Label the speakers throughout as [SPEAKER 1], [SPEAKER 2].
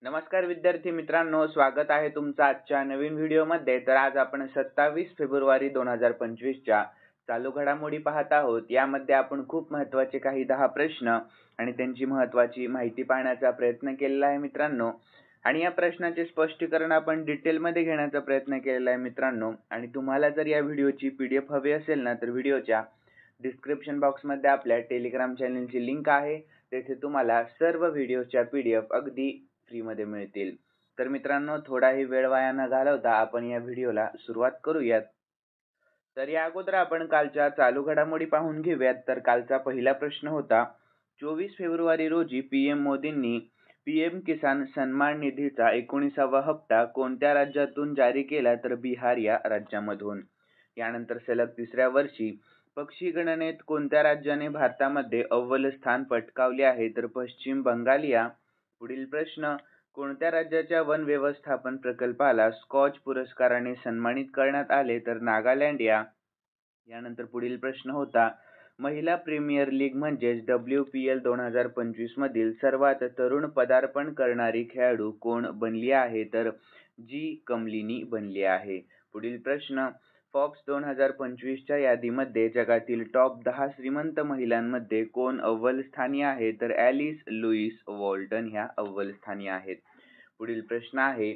[SPEAKER 1] नमस्कार विद्यार्थी मित्रांनो, स्वागत आहे तुमचं आजच्या नवीन व्हिडिओमध्ये। तर आज आपण 27 फेब्रुवारी 2025 च्या चालू घडामोडी पाहत आहोत। यामध्ये आपण खूप महत्त्वाचे काही 10 प्रश्न आणि त्यांची महत्त्वाची माहिती पाहण्याचा प्रयत्न केलेला आहे मित्रांनो। आणि या प्रश्नाचे स्पष्टीकरण आपण डिटेलमध्ये घेण्याचा प्रयत्न केलेला आहे मित्रांनो। आणि तुम्हाला जर या व्हिडिओची PDF हवी असेल ना, तर व्हिडिओच्या डिस्क्रिप्शन बॉक्समध्ये आपल्या टेलिग्राम चॅनलची लिंक आहे। तेथे तुम्हाला सर्व व्हिडिओच्या PDF अगदी फ्रीमध्ये मिळतील। तर मित्रांनो, थोडाही वेळ वाया न घालवता आपण या व्हिडिओला सुरुवात करूयात। तर या अगोदर आपण कालच्या चालू घडामोडी पाहून घेऊयात। तर कालचा पहिला प्रश्न होता, 24 फेब्रुवारी रोजी PM मोदींनी PM किसान सन्मान निधीचा 19वा हप्ता कोणत्या राज्यातून जारी केला? तर बिहार या राज्यामधून। यानंतर सलग तिसऱ्या वर्षी पक्षी गणनेत कोणत्या राज्याने भारतामध्ये अव्वल स्थान पटकावले आहे? तर पश्चिम बंगाल या। पुढील प्रश्न, कोणत्या राज्याच्या वन व्यवस्थापन प्रकल्पाला स्कॉच पुरस्काराने सन्मानित करण्यात आले? तर नागालँड या। यानंतर पुढील प्रश्न होता, महिला प्रीमियर लीग म्हणजेच WPL 2025 मधील सर्वात तरुण पदार्पण करणारी खेळाडू कोण बनली आहे? तर जी कमलिनी बनली आहे। पुढील प्रश्न, फॉर्ब्स 2025 च्या यादीमध्ये जगातील टॉप 10 श्रीमंत महिलांमध्ये कोण अव्वल स्थानी आहे? तर ॲलिस लुईस वॉल्टन ह्या अव्वल स्थानी आहेत। पुढील प्रश्न आहे,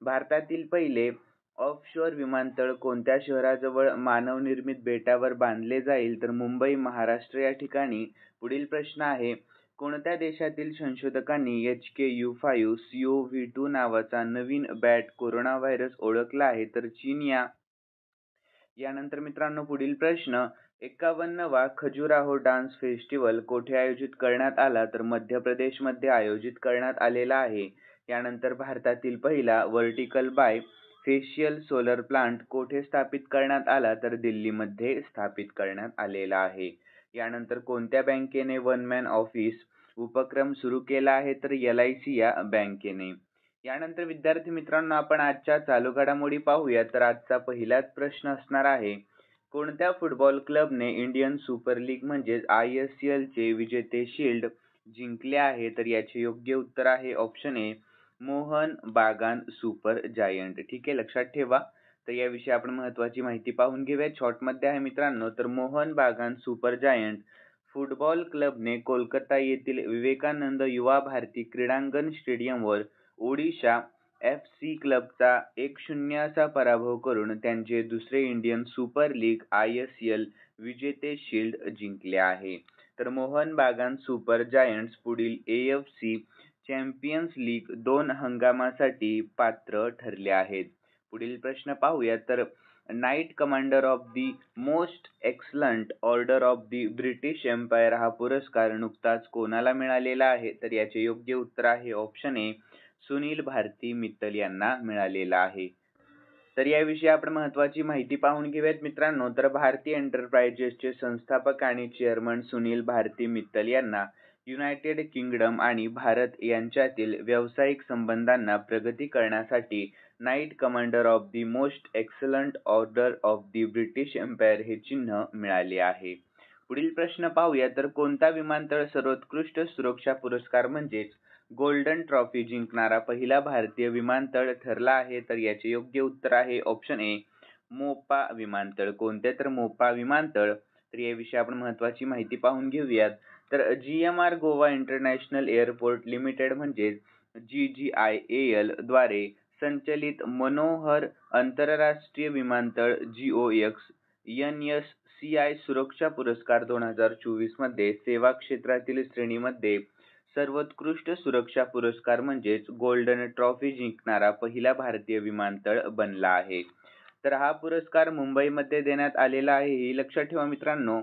[SPEAKER 1] भारतातील पहिले ऑफशोर विमानतळ कोणत्या शहराजवळ मानवनिर्मित बेटावर बांधले जाईल? तर मुंबई महाराष्ट्र या ठिकाणी। पुढील प्रश्न आहे, कोणत्या देशातील संशोधकांनी HKU5 CoV2 नावाचा नवीन बॅट कोरोना व्हायरस ओळखला आहे? तर चीन या। यानंतर मित्रांनो, पुढील प्रश्न, 51वा खजुराहो डान्स फेस्टिवल कोठे आयोजित करण्यात आला? तर मध्य प्रदेशमध्ये आयोजित करण्यात आलेला आहे। यानंतर भारतातील पहिला vertical bifacial solar plant कोठे स्थापित करण्यात आला? तर दिल्लीमध्ये स्थापित करण्यात आलेला आहे। यानंतर कोणत्या बँकेने वन मॅन ऑफिस उपक्रम सुरू केला आहे? तर LIC या बँकेने। यानंतर विद्यार्थी मित्रांनो, आपण आजच्या चालू घडामोडी पाहूया। तर आजचा पहिलाच प्रश्न असणार आहे, कोणत्या फुटबॉल क्लबने इंडियन सुपर लीग म्हणजेच ISL चे विजेते शील्ड जिंकले आहे? तर याचे योग्य उत्तर आहे option A, Mohan Bagan super giant. ठीक आहे, लक्षात ठेवा। तर याविषयी आपण महत्त्वाची माहिती पाहून घेऊया। शॉर्टमध्ये आहे मित्रांनो, तर Mohun Bagan super giant football क्लबने Kolkata येथील विवेकानंद युवा भारती क्रीडांगण स्टेडियमवर ओडिशा FC क्लबचा 1-0 असा पराभव करून त्यांचे दुसरे इंडियन सुपर लीग ISL विजेते शील्ड जिंकले आहे। तर मोहन बागान सुपर जायंट्स पुढील AFC चॅम्पियन्स लीग 2 हंगामासाठी पात्र ठरले आहेत। पुढील प्रश्न पाहूया। तर Knight Commander of the Most Excellent Order of the British Empire हा पुरस्कार नुकताच कोणाला मिळालेला आहे? तर याचे योग्य उत्तर आहे ऑप्शन ए, सुनील भारती मित्तल यांना मिळालेला आहे। तर याविषयी आपण महत्त्वाची माहिती पाहून घेऊयात मित्रांनो। तर भारती एंटरप्राइजेसचे संस्थापक आणि चेअरमन सुनील भारती मित्तल यांना युनायटेड किंगडम आणि भारत यांच्यातील व्यावसायिक संबंधांना प्रगती करण्यासाठी Knight Commander of the Most Excellent Order of the British Empire हे चिन्ह मिळाले आहे। पुढील प्रश्न पाहूया। तर कोणता विमानतळ सर्वोत्कृष्ट सुरक्षा पुरस्कार म्हणजेच गोल्डन ट्रॉफी जिंकणारा पहिला भारतीय विमानतळ ठरला आहे? तर याचे योग्य उत्तर आहे ऑप्शन ए, मोपा विमानतळ। कोणते? तर मोपा विमानतळ। तर याविषयी आपण महत्त्वाची माहिती पाहून घेऊयात। तर GMR Goa international airport limited म्हणजेच GGIAL द्वारे संचलित मनोहर आंतरराष्ट्रीय विमानतळ GOX NSCI सुरक्षा पुरस्कार 2024 मध्ये सेवा क्षेत्रातील श्रेणीमध्ये सर्वोत्कृष्ट सुरक्षा पुरस्कार म्हणजेच गोल्डन ट्रॉफी जिंकणारा पहिला भारतीय विमानतळ बनला आहे। तर हा पुरस्कार मुंबईमध्ये देण्यात आलेला आहे, हे लक्षात ठेवा मित्रांनो।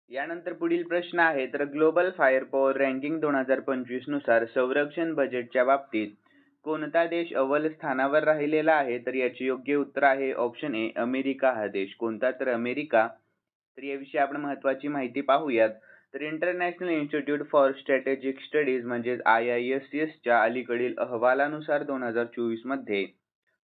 [SPEAKER 1] यानंतर पुढील प्रश्न आहे, तर ग्लोबल फायर पॉवर रँकिंग 2025 नुसार संरक्षण बजेटच्या बाबतीत कोणता देश अव्वल स्थानावर राहिलेला आहे? तर याचे योग्य उत्तर आहे ऑप्शन ए, अमेरिका हा देश। कोणता? तर अमेरिका। तर याविषयी आपण महत्त्वाची माहिती पाहूयात। तर international institute for strategic studies म्हणजेच IISS च्या अलीकडील अहवालानुसार 2024 मध्ये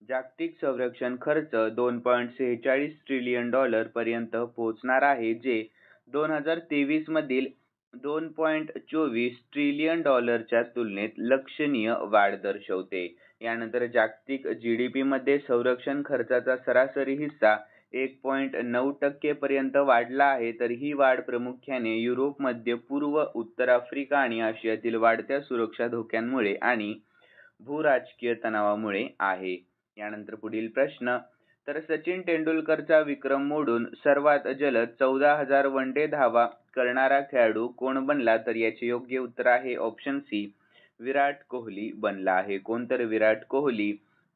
[SPEAKER 1] जागतिक संरक्षण खर्च $2.46 ट्रिलियन पर्यंत पोहोचणार आहे, जे 2023 मधील $2.24 ट्रिलियन डॉलरच्या तुलनेत लक्षणीय वाढ दर्शवते. यानंतर जागतिक जीडीपी मध्ये संरक्षण खर्चाचा सरासरी हिस्सा 1.9% पर्यंत वाढला आहे. तर ही वाढ प्रामुख्याने युरोप, मध्य पूर्व, उत्तर आफ्रिका आणि आशियातील वाढत्या सुरक्षा धोक्यांमुळे आणि भूराजकीय तणावामुळे आहे. यानंतर पुढील प्रश्न, तर सचिन तेंडुलकरचा विक्रम मोडून सर्वात जलद 14,000 वनडे धावा करणारा खेळाडू कोण बनला? तर याचे योग्य उत्तर आहे ऑप्शन सी, विराट कोहली बनला आहे. कोण? तर विराट कोहली.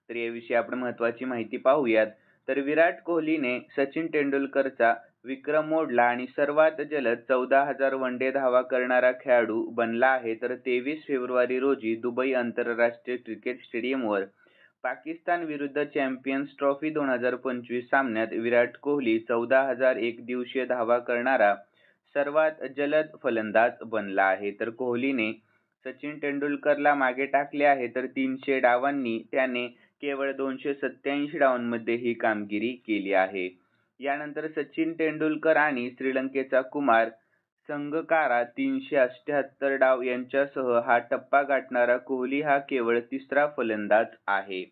[SPEAKER 1] तर याविषयी आपण महत्त्वाची माहिती पाहूयात. तर विराट कोहलीने सचिन तेंडुलकरचा विक्रम मोडला आणि सर्वात जलद 14,000 वनडे धावा करणारा खेळाडू बनला आहे. तर 23 फेब्रुवारी रोजी दुबई आंतरराष्ट्रीय क्रिकेट स्टेडियमवर पाकिस्तान विरुद्ध चॅम्पियन्स ट्रॉफी 2025 सामन्यात विराट कोहली 14,000 एकदिवसीय धावा करणारा सर्वात जलद फलंदाज बनला आहे. तर कोहलीने सचिन तेंडुलकरला मागे टाकले आहे. तर 300 डावांनी त्याने केवळ 287 डावांमध्ये ही कामगिरी केली आहे. यानंतर सचिन तेंडुलकर आणि श्रीलंकेचा कुमार संगकारा 378 डाव यांच्यासह हा टप्पा गाठणारा कोहली हा केवळ तिसरा फलंदाज आहे.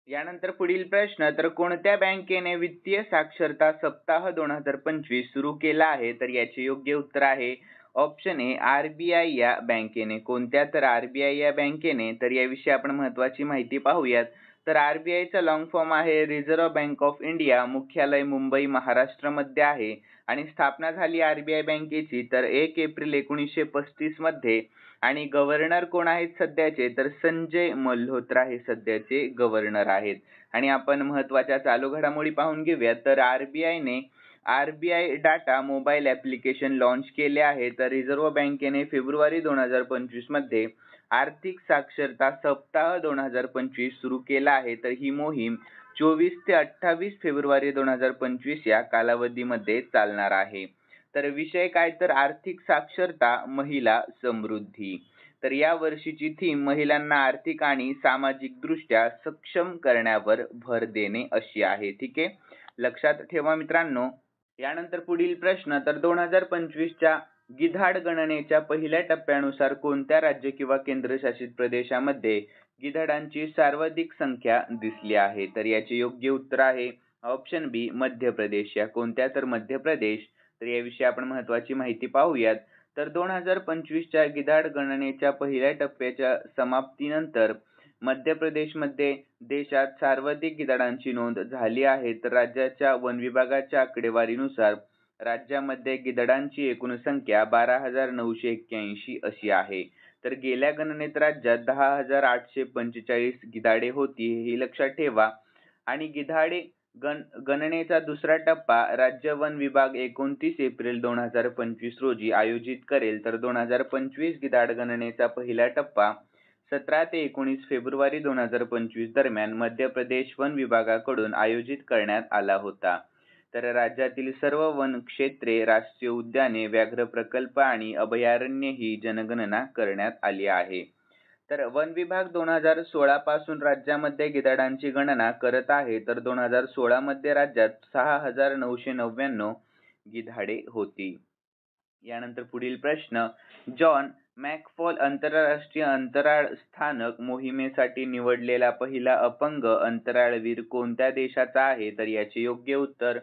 [SPEAKER 1] यानंतर पुढील प्रश्न, तर कोणत्या बँकेने वित्तीय साक्षरता सप्ताह 2025 सुरू केला आहे? तर याचे योग्य उत्तर आहे ऑप्शन ए, आरबीआय या बँकेने. कोणत्या? तर आरबीआय या बँकेने. तर याविषयी आपण महत्त्वाची माहिती पाहूयात. तर आरबीआयचा लॉंग फॉर्म आहे रिझर्व्ह बँक ऑफ इंडिया. मुख्यालय मुंबई, महाराष्ट्रामध्ये आहे आणि स्थापना झाली आरबीआय बँकेची तर 1 एप्रिल 1935 मध्ये. आणि गव्हर्नर कोण आहेत सध्याचे? तर संजय मल्होत्रा हे सध्याचे गव्हर्नर आहेत. आणि आपण महत्त्वाच्या चालू घडामोडी पाहून घेऊयात. तर आरबीआयने RBI data mobile application launch केले आहे. तर रिझर्व्ह बँकेने फेब्रुवारी 2025 मध्ये आर्थिक साक्षरता सप्ताह 2025 सुरू केला आहे. तर ही मोहीम 24 ते 28 फेब्रुवारी 2025 या कालावधीमध्ये चालणार आहे. तर विषय काय? तर आर्थिक साक्षरता, महिला समृद्धी. तर या वर्षीची थीम महिलांना आर्थिक आणि सामाजिक दृष्ट्या सक्षम करण्यावर भर देणे अशी आहे. ठीक आहे, लक्षात ठेवा मित्रांनो. यानंतर पुढील प्रश्न, तर 2025च्या गिधाड गणनेच्या पहिल्या टप्प्यानुसार कोणत्या राज्य किंवा केंद्रशासित प्रदेशामध्ये गिधाडांची सर्वाधिक संख्या दिसली आहे? तर याचे योग्य उत्तर आहे ऑप्शन बी, मध्य प्रदेश या. कोणत्या? तर मध्य प्रदेश. तर याविषयी आपण महत्त्वाची माहिती पाहूयात. तर 2025च्या गिधाड गणनेच्या पहिल्या टप्प्याच्या समाप्तीनंतर मध्य प्रदेशमध्ये देशात सर्वाधिक गिधाडांची नोंद झाली आहे. तर राज्याच्या वन विभागाच्या आकडेवारीनुसार राज्यामध्ये गिधाडांची एकूण संख्या 12,981 अशी आहे. तर गेल्या गणनेत राज्यात 10,845 गिधाडे होती, हे लक्षात ठेवा. आणि गिधाडे गणनेचा दुसरा टप्पा राज्य वन विभाग 29 एप्रिल 2025 रोजी आयोजित करेल. तर 2025 गिधाड गणनेचा पहिला टप्पा 17 ते 19 फेब्रुवारी 2025 दरम्यान मध्य प्रदेश वन विभागाकडून आयोजित करण्यात आला होता. तर राज्यातील सर्व वन क्षेत्रे, राष्ट्रीय उद्याने, व्याघ्र प्रकल्प आणि अभयारण्ये ही जनगणना करण्यात आली आहे. तर वन विभाग 2016 पासून राज्यामध्ये गिधाडांची गणना करत आहे. तर 2016 मध्ये राज्यात 6,999 गिधाडे होती. यानंतर पुढील प्रश्न, जॉन मॅकफॉल आंतरराष्ट्रीय अंतराळ स्थानक मोहिमेसाठी निवडलेला पहिला अपंग अंतराळवीर कोणत्या देशाचा आहे? तर याचे योग्य उत्तर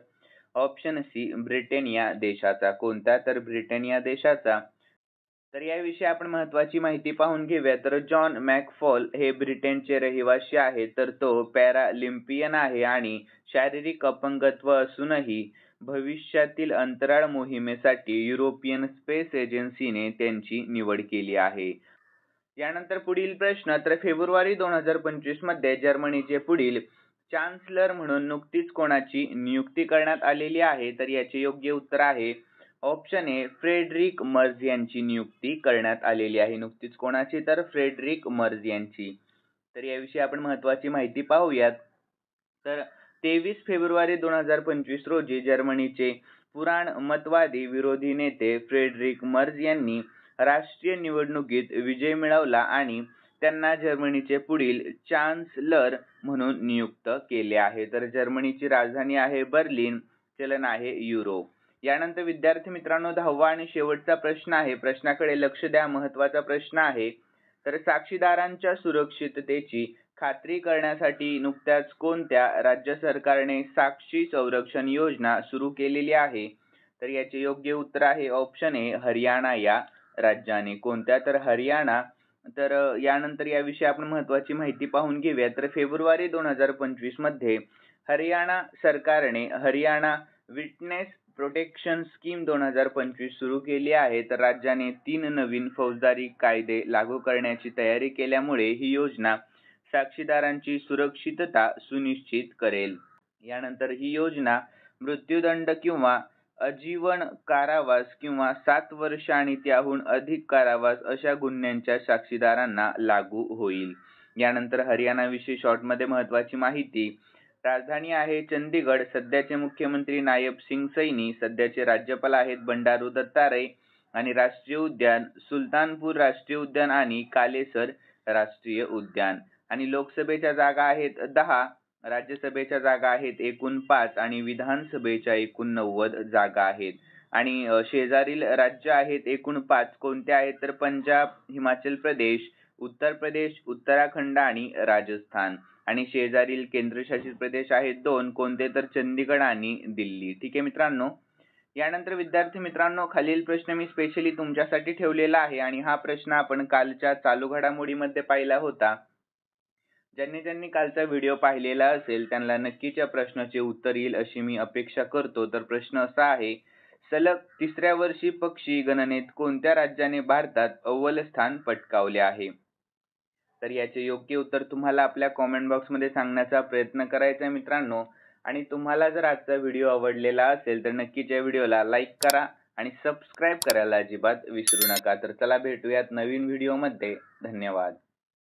[SPEAKER 1] ऑप्शन सी, ब्रिटनिया देशाचा. कोणत्या? तर ब्रिटनिया देशाचा. तर याविषयी आपण महत्त्वाची माहिती पाहून घेऊया. तर जॉन मॅकफॉल हे ब्रिटनचे रहिवासी आहेत. तर तो पॅरालिम्पियन आहे आणि शारीरिक अपंगत्व असूनही भविष्यातील अंतराळ मोहिमेसाठी युरोपियन स्पेस एजन्सीने त्यांची निवड केली आहे. यानंतर पुढील प्रश्न, तर फेब्रुवारी 2025 मध्ये जर्मनीचे पुढील चान्सलर म्हणून नुकतीच कोणाची नियुक्ती करण्यात आलेली आहे? तर याचे योग्य उत्तर आहे ऑप्शन ए, फ्रेडरिक मर्झ यांची नियुक्ती करण्यात आलेली आहे. नुकतीच कोणाची? तर फ्रेडरिक मर्झ यांची. तर याविषयी आपण महत्त्वाची माहिती पाहूयात. तर 23 फेब्रुवारी 2025 रोजी जर्मनीचे पुराणमतवादी विरोधी नेते फ्रेडरिक मर्झ यांनी राष्ट्रीय निवडणुकीत विजय मिळवला आणि त्यांना जर्मनीचे पुढील चान्सलर म्हणून नियुक्त केले आहे. तर जर्मनीची राजधानी आहे बर्लिन, चलन आहे युरो. यानंतर विद्यार्थी मित्रांनो 10वा आणि शेवटचा प्रश्न आहे. प्रश्नाकडे लक्ष द्या, महत्त्वाचा प्रश्न आहे. तर साक्षीदारांच्या सुरक्षिततेची खात्री करण्यासाठी नुकत्याच कोणत्या राज्य सरकारने साक्षी संरक्षण योजना सुरू केलेली आहे? तर याचे योग्य उत्तर आहे ऑप्शन ए हरियाणा या राज्याने. कोणत्या? तर हरियाणा. तर यानंतर याविषयी आपण महत्त्वाची माहिती पाहून घेऊया. तर फेब्रुवारी 2025 मध्ये हरियाणा सरकारने हरियाणा विटनेस प्रोटेक्शन स्कीम 2025 सुरू केली आहे. तर राज्याने 3 नवीन फौजदारी कायदे लागू करण्याची तयारी केल्यामुळे ही योजना साक्षीदारांची सुरक्षितता सुनिश्चित करेल. यानंतर ही योजना मृत्यूदंड किंवा आजीवन कारावास किंवा 7 वर्ष आणि त्याहून अधिक कारावास अशा गुन्ह्यांच्या साक्षीदारांना लागू होईल. यानंतर हरियाणाविषयी शॉर्टमध्ये महत्त्वाची माहिती. राजधानी आहे चंदीगड. सध्याचे मुख्यमंत्री नायब सिंग सैनी. सध्याचे राज्यपाल आहेत बंडारू दत्तात्रेय. आणि राष्ट्रीय उद्यान सुलतानपूर राष्ट्रीय उद्यान आणि कालेसर राष्ट्रीय उद्यान. आणि लोकसभेच्या जागा आहेत 10, राज्यसभेच्या जागा आहेत एकूण 5 आणि विधानसभेच्या एकूण 90 जागा आहेत. आणि शेजारील राज्य आहेत एकूण 5. कोणते आहेत? तर पंजाब, हिमाचल प्रदेश, उत्तर प्रदेश, उत्तराखंड आणि राजस्थान. आणि शेजारील केंद्रशासित प्रदेश आहेत 2. कोणते? तर चंदीगड आणि दिल्ली. ठीक आहे मित्रांनो. यानंतर विद्यार्थी मित्रांनो खालील प्रश्न मी स्पेशली तुमच्यासाठी ठेवलेला आहे आणि हा प्रश्न आपण कालच्या चालू घडामोडीमध्ये पाहिला होता. ज्यांनी कालचा व्हिडिओ पाहिलेला असेल त्यांना नक्कीच या प्रश्नाचे उत्तर येईल अशी मी अपेक्षा करतो. तर प्रश्न असा आहे, सलग 3ऱ्या वर्षी पक्षी गणनेत कोणत्या राज्याने भारतात अव्वल स्थान पटकावले आहे? तर याचे योग्य उत्तर तुम्हाला आपल्या कॉमेंट बॉक्समध्ये सांगण्याचा प्रयत्न करायचा आहे मित्रांनो. आणि तुम्हाला जर आजचा व्हिडिओ आवडलेला असेल तर नक्कीच या व्हिडिओला लाईक करा आणि सबस्क्राईब करायला अजिबात विसरू नका. तर चला भेटूयात नवीन व्हिडिओमध्ये. धन्यवाद.